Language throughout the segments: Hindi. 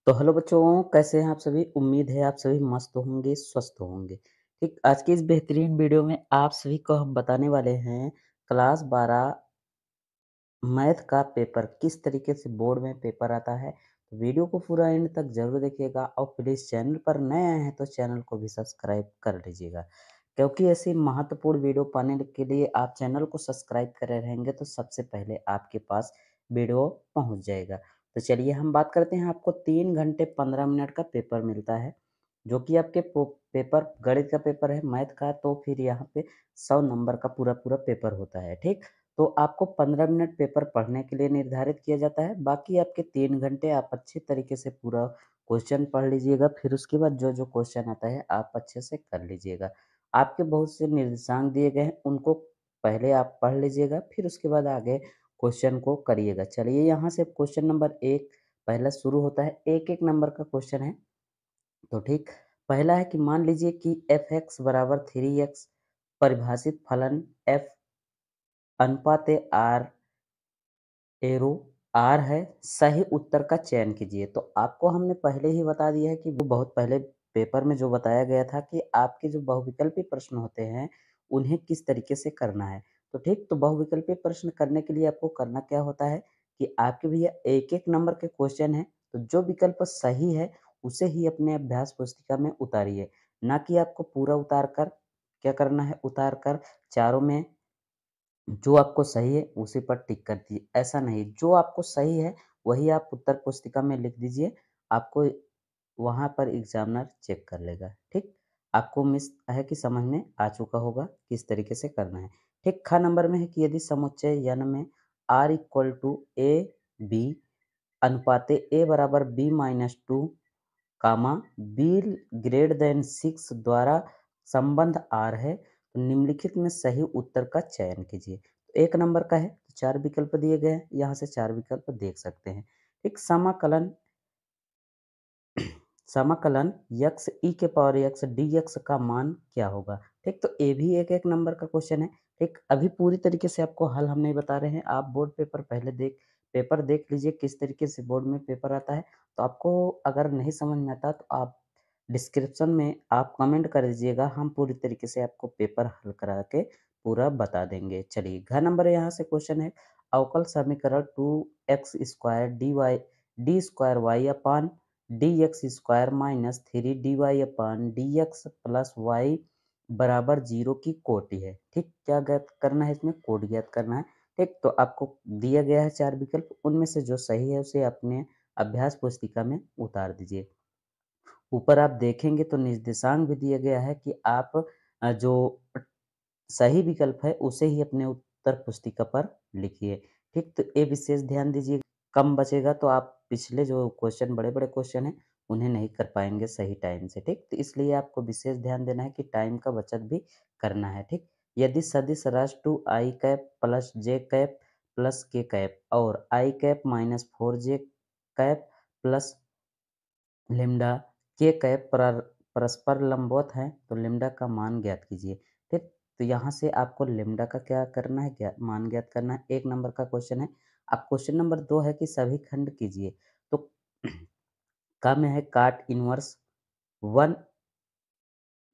तो हेलो बच्चों, कैसे हैं आप सभी? उम्मीद है आप सभी मस्त होंगे, स्वस्थ होंगे। ठीक, आज की इस बेहतरीन वीडियो में आप सभी को हम बताने वाले हैं क्लास 12 मैथ का पेपर किस तरीके से बोर्ड में पेपर आता है। तो वीडियो को पूरा एंड तक जरूर देखिएगा और प्लीज़ चैनल पर नए आए हैं तो चैनल को भी सब्सक्राइब कर लीजिएगा, क्योंकि ऐसी महत्वपूर्ण वीडियो पाने के लिए आप चैनल को सब्सक्राइब करे रहेंगे तो सबसे पहले आपके पास वीडियो पहुंच जाएगा। तो चलिए हम बात करते हैं। आपको 3 घंटे 15 मिनट का पेपर मिलता है, जो कि आपके पेपर गणित का पेपर है, मैथ का। तो फिर यहाँ पे 100 नंबर का पूरा पूरा पेपर होता है। ठीक, तो आपको 15 मिनट पेपर पढ़ने के लिए निर्धारित किया जाता है। बाकी आपके 3 घंटे आप अच्छे तरीके से पूरा क्वेश्चन पढ़ लीजिएगा। फिर उसके बाद जो जो क्वेश्चन आता है आप अच्छे से कर लीजिएगा। आपके बहुत से निर्देशांक दिए गए हैं, उनको पहले आप पढ़ लीजिएगा, फिर उसके बाद आगे क्वेश्चन को करिएगा। चलिए यहाँ से क्वेश्चन नंबर 1 पहला शुरू होता है। एक एक नंबर का क्वेश्चन है। तो ठीक, पहला है कि मान लीजिए कि एफ एक्स बराबर 3x परिभाषित फलन एफ अनुपात आर एरो आर है, सही उत्तर का चयन कीजिए। तो आपको हमने पहले ही बता दिया है कि वो बहुत पहले पेपर में जो बताया गया था कि आपके जो बहुविकल्पी प्रश्न होते हैं उन्हें किस तरीके से करना है। तो ठीक, तो बहुविकल्पी प्रश्न करने के लिए आपको करना क्या होता है कि आपके भैया एक एक नंबर के क्वेश्चन है, तो जो विकल्प सही है उसे ही अपने अभ्यास पुस्तिका में उतारिए, ना कि आपको पूरा उतार कर क्या करना है, उतार कर चारों में जो आपको सही है उसी पर टिक कर दीजिए। ऐसा नहीं, जो आपको सही है वही आप उत्तर पुस्तिका में लिख दीजिए। आपको वहाँ पर एग्जामिनर चेक कर लेगा। ठीक, आपको मिस है कि समझ में आ चुका होगा किस तरीके से करना है। ठीक, ख नंबर में है कि यदि समुच्चय यन में r equal to A B अनुपाते ए बराबर B minus two comma B greater than 6 द्वारा संबंध आर है, तो निम्नलिखित में सही उत्तर का चयन कीजिए। तो एक नंबर का है, तो 4 विकल्प दिए गए हैं, यहाँ से 4 विकल्प देख सकते हैं। एक समाकलन समाकलन यक्स ई के पावर यक्स डी एक्स का मान क्या होगा। ठीक, तो ये भी एक एक नंबर का क्वेश्चन है। ठीक, अभी पूरी तरीके से आपको हल हम नहीं बता रहे हैं, आप बोर्ड पेपर पहले पेपर देख लीजिए किस तरीके से बोर्ड में पेपर आता है। तो आपको अगर नहीं समझ में आता तो आप डिस्क्रिप्शन में आप कमेंट कर दीजिएगा, हम पूरी तरीके से आपको पेपर हल करा के पूरा बता देंगे। चलिए घ नंबर यहाँ से क्वेश्चन है, अवकल समीकरण 2x² D square Y upon D x square minus 3 dy upon D X plus Y बराबर 0 की कोटि है। ठीक, क्या ज्ञात करना है, इसमें कोट ज्ञात करना है। ठीक, तो आपको दिया गया है 4 विकल्प, उनमें से जो सही है उसे अपने अभ्यास पुस्तिका में उतार दीजिए। ऊपर आप देखेंगे तो निर्देशांक भी दिया गया है कि आप जो सही विकल्प है उसे ही अपने उत्तर पुस्तिका पर लिखिए। ठीक, तो ये विशेष ध्यान दीजिए, कम बचेगा तो आप पिछले जो क्वेश्चन बड़े बड़े क्वेश्चन हैं उन्हें नहीं कर पाएंगे सही टाइम से। ठीक, तो इसलिए आपको विशेष ध्यान देना है कि टाइम का बचत भी करना है। ठीक, यदि सदिश राशि 2i cap plus J cap plus K cap और I cap minus 4j cap plus lambda K cap परस्पर लंबवत हैं, तो लिम्डा का मान ज्ञात कीजिए। ठीक, तो यहाँ से आपको लिम्डा का क्या करना है, मान ज्ञात करना है। एक नंबर का क्वेश्चन है। अब क्वेश्चन नंबर 2 है कि सभी खंड कीजिए। तो का में है काट इनवर्स 1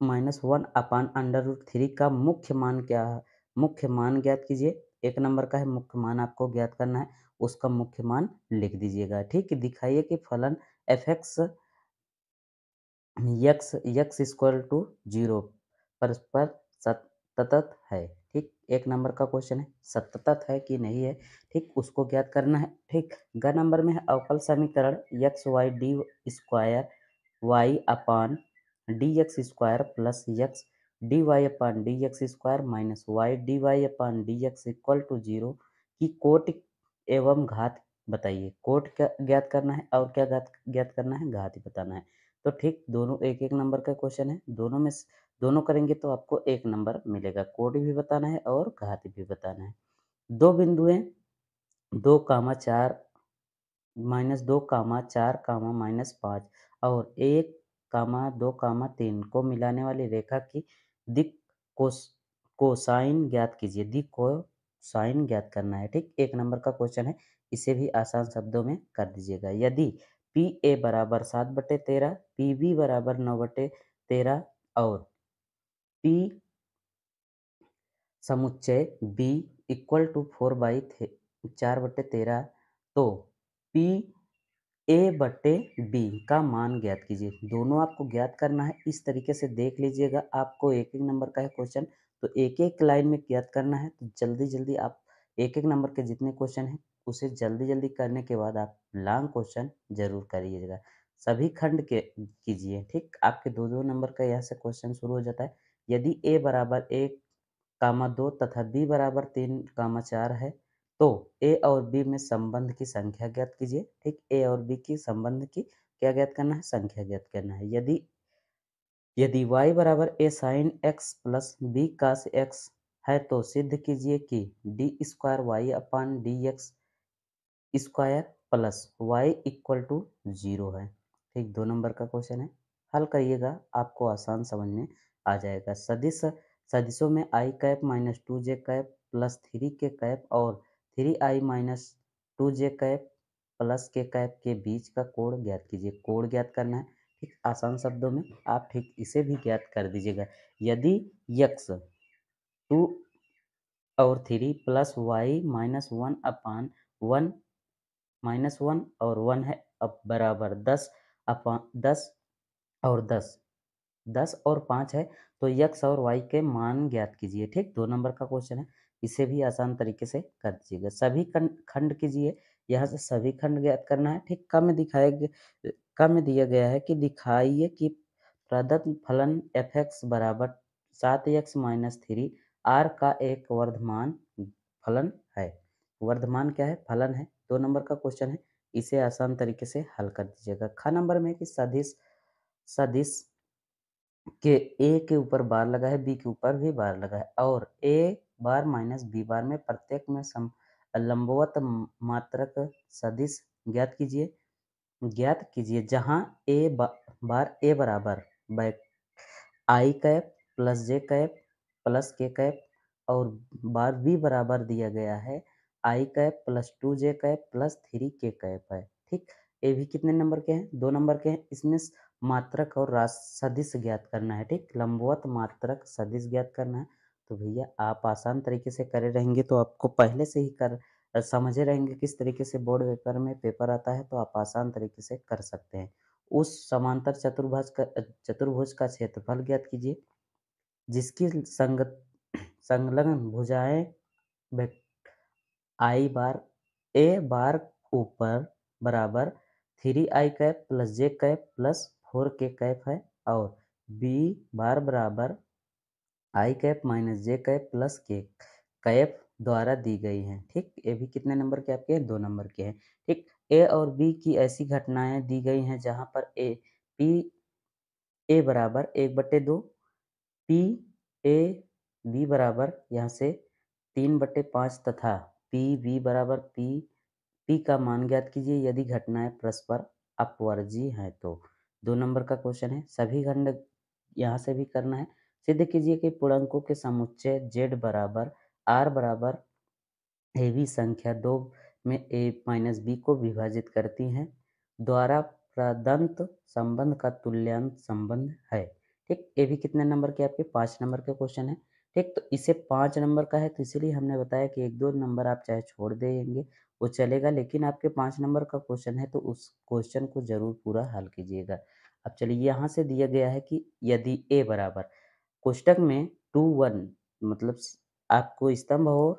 - 1/√3 का मुख्य मान क्या है, मुख्य मान ज्ञात कीजिए। एक नंबर का है, मुख्य मान आपको ज्ञात करना है, उसका मुख्य मान लिख दीजिएगा। ठीक, दिखाइए कि फलन F X x x equal to 0 परस्पर सतत है। ठीक, एक नंबर का क्वेश्चन है, सतत है कि नहीं है, ठीक उसको ज्ञात करना है। ठीक, ग नंबर में है अवकल समीकरण x y d square Y upon D x square plus x d y upon D x square minus y d y upon D x equal to 0 की कोटि एवं घात बताइए। कोट क्या ज्ञात करना है और क्या ज्ञात करना है, घात ही बताना है। तो ठीक, दोनों एक एक नंबर का क्वेश्चन है, दोनों करेंगे तो आपको 1 नंबर मिलेगा। कोड भी बताना है और घात भी बताना है। दो बिंदुएं 2, 4 -2, 4, और 1, 2, 3 को मिलाने वाली रेखा की दिक को कोसाइन ज्ञात कीजिए। दिक को साइन ज्ञात करना है। ठीक, 1 नंबर का क्वेश्चन है, इसे भी आसान शब्दों में कर दीजिएगा। यदि पी ए बराबर 7/13, पी बी बराबर 9/13 और पी समुच्चय बी इक्वल टू 4/13। तो पी ए बटे बी का मान ज्ञात कीजिए। दोनों आपको ज्ञात करना है। इस तरीके से देख लीजिएगा, आपको एक एक नंबर का है क्वेश्चन, तो एक एक लाइन में ज्ञात करना है। तो जल्दी जल्दी आप एक एक नंबर के जितने क्वेश्चन हैं उसे जल्दी जल्दी करने के बाद आप लॉन्ग क्वेश्चन जरूर करिएगा। सभी खंड के कीजिए, ठीक। आपके दो दो नंबर का यहाँ से क्वेश्चन शुरू हो जाता है। यदि ए बराबर 1, 2 तथा बी बराबर 3, 4 है तो ए और बी में संबंध की संख्या ज्ञात कीजिए। ठीक, ए और बी की संबंध की क्या ज्ञात करना है? संख्या ज्ञात करना है। यदि यदि y बराबर a sin x plus B cos x है तो सिद्ध कीजिए कि d square Y upon D x square plus y equal to 0 है। ठीक, 2 नंबर का क्वेश्चन है। हल करिएगा, आपको आसान समझ में आ जाएगा। सदिशों में I cap minus 2j cap plus 3k cap और 3i minus 2j cap plus K cap के बीच का कोण ज्ञात कीजिए। कोण ज्ञात करना है। ठीक, आसान शब्दों में आप ठीक इसे भी ज्ञात कर दीजिएगा। यदि यक्स 2 और 3 प्लस वाई माइनस 1/1 -1 और 1 है अब बराबर 10 और 10 और 5 है तो यक्स और वाई के मान ज्ञात कीजिए। ठीक, 2 नंबर का क्वेश्चन है। इसे भी आसान तरीके से कर दीजिएगा। सभी खंड कीजिए। यहाँ से सभी खंड ज्ञात करना है। ठीक, क में दिया गया है कि दिखाइए कि प्रदत्त फलन एफ एक्स बराबर 7x माइनस 3 आर का एक वर्धमान फलन है। वर्धमान क्या है? फलन है। 2 नंबर का क्वेश्चन है। इसे आसान तरीके से हल कर दीजिएगा। ख नंबर में कि सदिश के ए के ऊपर बार लगा है, बी के ऊपर भी बार लगा है और ए बार माइनस बी बार में प्रत्येक में लंबवत मात्रक सदिश ज्ञात कीजिए जहां बार ए बराबर I cap plus J cap plus K cap और बार बी बराबर दिया गया है I cap plus 2j cap plus 3k cap है। ठीक, ये भी कितने नंबर के हैं? 2 नंबर के हैं। इसमें मात्रक और सदिश ज्ञात करना है। ठीक, लंबवत मात्रक सदिश ज्ञात करना है। तो भैया आप आसान तरीके से करे रहेंगे तो आपको पहले से ही समझे रहेंगे किस तरीके से बोर्ड पेपर में पेपर आता है, तो आप आसान तरीके से कर सकते हैं। उस समांतर चतुर्भुज का क्षेत्रफल ज्ञात कीजिए जिसकी संलग्न भुजाएं आई बार ए बार ऊपर बराबर 3i cap plus J cap plus 4k cap है और बी बार बराबर I cap minus J cap plus K cap द्वारा दी गई हैं। ठीक, ये भी कितने नंबर के आपके हैं? 2 नंबर के हैं। ठीक, ए और बी की ऐसी घटनाएं दी गई हैं जहां पर ए बराबर 1/2, पी ए बी बराबर यहाँ से 3/5 तथा पी बी बराबर पी का मान ज्ञात कीजिए यदि घटनाएं परस्पर अपवर्जी हैं तो। 2 नंबर का क्वेश्चन है। सभी खंड यहाँ से भी करना है। सिद्ध कीजिए कि पूर्णांकों के समुच्चय z बराबर r बराबर ए बी संख्या 2 में a माइनस बी को विभाजित करती हैं द्वारा प्रदत्त संबंध का तुल्यांक संबंध है। ठीक, ये भी कितने नंबर के आपके? 5 नंबर के क्वेश्चन है। ठीक, तो इसे 5 नंबर का है तो इसीलिए हमने बताया कि 1-2 नंबर आप चाहे छोड़ देंगे वो चलेगा, लेकिन आपके 5 नंबर का क्वेश्चन है तो उस क्वेश्चन को जरूर पूरा हल कीजिएगा। अब चलिए, यहाँ से दिया गया है कि यदि ए बराबर कोष्टक में 2 1 मतलब आपको स्तंभ हो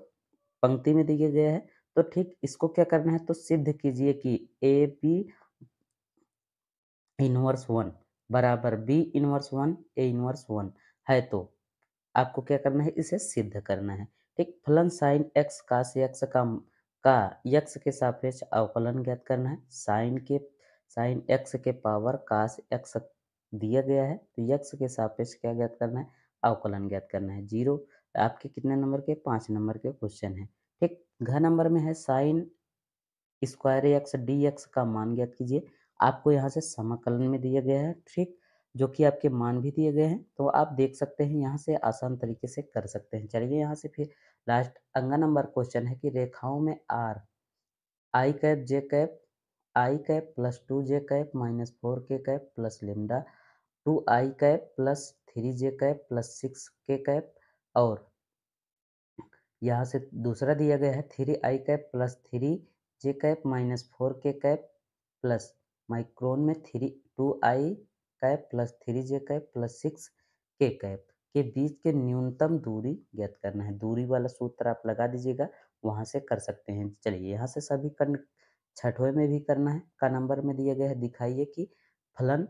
पंक्ति में दिया गया है तो ठीक इसको क्या करना है? तो सिद्ध कीजिए कि ए बी इनवर्स 1 बराबर बी इनवर्स 1 ए इनवर्स 1 है तो आपको क्या करना है? इसे सिद्ध करना है। ठीक, फलन साइन एक्स कास एक्स का यक्स के सापेक्ष अवकलन ज्ञात करना है। साइन एक्स के पावर कास एक्स दिया गया है तो यक्स के सापेक्ष क्या ज्ञात करना है? अवकलन ज्ञात करना है। 0 आपके कितने नंबर के? 5 नंबर के क्वेश्चन है। ठीक, घ नंबर में है sign square x D x का मान ज्ञात कीजिए। आपको यहाँ से समाकलन में दिया गया है। ठीक, जो कि आपके मान भी दिए गए हैं तो आप देख सकते हैं यहाँ से आसान तरीके से कर सकते हैं। चलिए यहाँ से फिर लास्ट अंगा नंबर क्वेश्चन है कि रेखाओं में are I cap J cap I cap plus 2j cap minus 4k cap plus lambda 2i cap plus 3j cap plus 6k cap. और यहाँ से दूसरा दिया गया है 3i cap plus 3j cap minus 4k cap plus micron में 2i cap plus 3j cap plus 6k cap के बीच के न्यूनतम दूरी ज्ञात करना है। दूरी वाला सूत्र आप लगा दीजिएगा, वहाँ से कर सकते हैं। चलिए यहाँ से सभी कर, छठवें में भी करना है। का नंबर में दिया गया है, दिखाइए कि फलन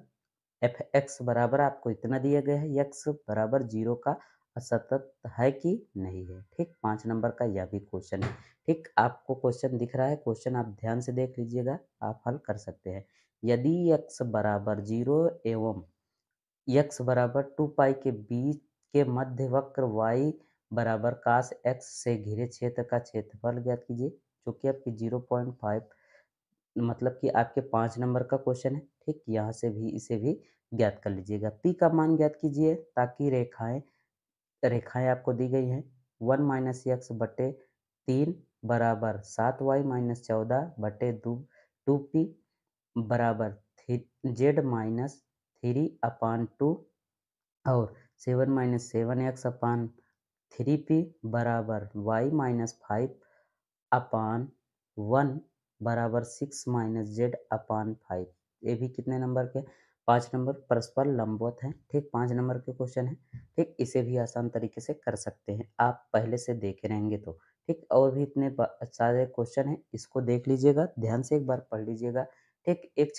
एफ एक्स बराबर आपको इतना दिया गया है, एक्स बराबर 0 का असतत है कि नहीं है। ठीक, 5 नंबर का यह भी क्वेश्चन है। ठीक, आपको क्वेश्चन दिख रहा है, क्वेश्चन आप ध्यान से देख लीजिएगा, आप हल कर सकते हैं। यदि x बराबर 0 एवं x बराबर 2 पाई के बीच के मध्य वक्र y बराबर कास x से घिरे क्षेत्र का क्षेत्रफल ज्ञात कीजिए, जो कि आपकी 0.5 मतलब कि आपके 5 नंबर का क्वेश्चन है। ठीक, यहाँ से भी इसे भी ज्ञात कर लीजिएगा। पी का मान ज्ञात कीजिए ताकि रेखाएं रेखाएं आपको दी गई हैं। 1 माइनस एक्स बटे 3 बराबर 7y माइनस 14 बटे 2p बराबर जेड माइनस 3/2 और 7 माइनस 7x/3p बराबर y माइनस 5/1 बराबर 6 माइनस z/5। ये भी कितने नंबर के? 5 नंबर, परस्पर लंबवत हैं। ठीक, 5 नंबर के क्वेश्चन है। ठीक, इसे भी आसान तरीके से कर सकते हैं, आप पहले से देखे रहेंगे तो। ठीक, और भी इतने सारे क्वेश्चन हैं, इसको देख लीजिएगा, ध्यान से एक बार पढ़ लीजिएगा। ठीक, एक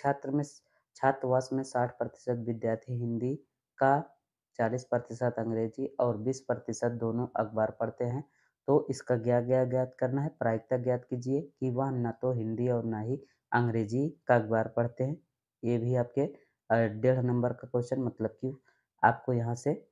छात्रावास में 60% विद्यार्थी हिंदी का, 40% अंग्रेजी और 20% दोनों अखबार पढ़ते हैं। तो इसका ज्ञात करना है। प्रायिकता ज्ञात कीजिए कि वह न तो हिंदी और न ही अंग्रेजी का अखबार पढ़ते हैं। ये भी आपके 1.5 नंबर का क्वेश्चन, मतलब कि आपको यहाँ से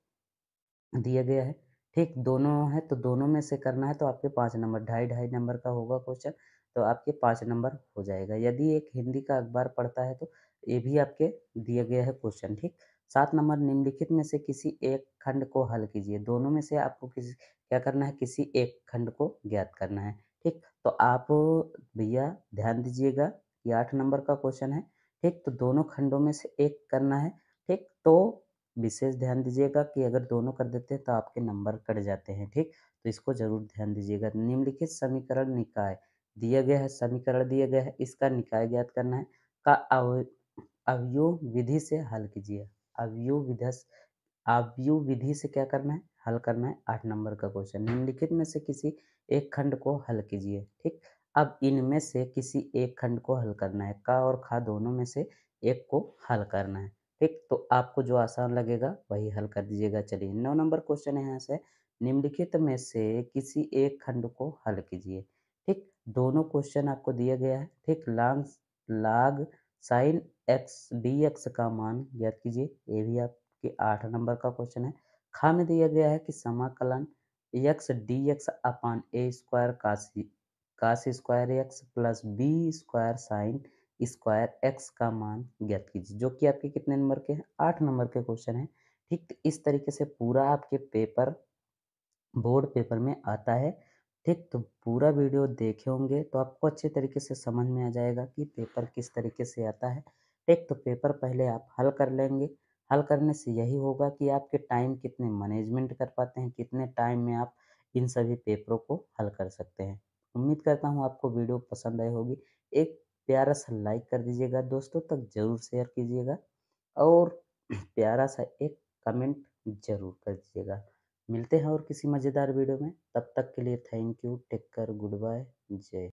दिया गया है। ठीक, दोनों है तो दोनों में से करना है, तो आपके 5 नंबर, ढाई ढाई नंबर का होगा क्वेश्चन, तो आपके 5 नंबर हो जाएगा। यदि एक हिंदी का अखबार पढ़ता है तो ये भी आपके दिया गया है क्वेश्चन। ठीक, 7 नंबर, निम्नलिखित में से किसी एक खंड को हल कीजिए। दोनों में से आपको किसी क्या करना है, किसी एक खंड को ज्ञात करना है। ठीक, तो आप भैया ध्यान दीजिएगा, ये 8 नंबर का क्वेश्चन है। ठीक, तो दोनों खंडों में से एक करना है। ठीक, तो विशेष ध्यान दीजिएगा कि अगर दोनों कर देते हैं तो आपके नंबर कट जाते हैं। ठीक, तो इसको जरूर ध्यान दीजिएगा। निम्नलिखित समीकरण निकाय दिया गया है, समीकरण दिया गया है, इसका निकाय ज्ञात करना है। का अवयव विधि से हल कीजिए। अवयव विधि से क्या करना है, हल करना है। 8 नंबर का क्वेश्चन, निम्नलिखित में से किसी एक खंड को हल कीजिए। ठीक, अब इनमें से किसी एक खंड को हल करना है, का और खा दोनों में से एक को हल करना है। ठीक, तो आपको जो आसान लगेगा वही हल कर दीजिएगा। चलिए 9 नंबर क्वेश्चन है, यहाँ से निम्नलिखित में से किसी एक खंड को हल कीजिए। ठीक, दोनों क्वेश्चन आपको दिया गया है। ठीक, लाग साइन एक्स डी एक्स का मान ज्ञात कीजिए, ये भी आपके 8 नंबर का क्वेश्चन है। खा में दिया गया है कि समाकलन X D X upon A square cos square X plus B square sine square X का मान ज्ञात कीजिए, जो कि आपके कितने नंबर के हैं, 8 नंबर के क्वेश्चन है। ठीक, तो इस तरीके से पूरा आपके बोर्ड पेपर में आता है। ठीक, तो पूरा वीडियो देखे होंगे तो आपको अच्छे तरीके से समझ में आ जाएगा कि पेपर किस तरीके से आता है। ठीक, तो पेपर पहले आप हल कर लेंगे। हल करने से यही होगा कि आपके टाइम कितने मैनेजमेंट कर पाते हैं, कितने टाइम में आप इन सभी पेपरों को हल कर सकते हैं। उम्मीद करता हूँ आपको वीडियो पसंद आई होगी। एक प्यारा सा लाइक कर दीजिएगा, दोस्तों तक ज़रूर शेयर कीजिएगा और प्यारा सा एक कमेंट ज़रूर कर दीजिएगा। मिलते हैं और किसी मज़ेदार वीडियो में, तब तक के लिए thank you, take care, goodbye, जय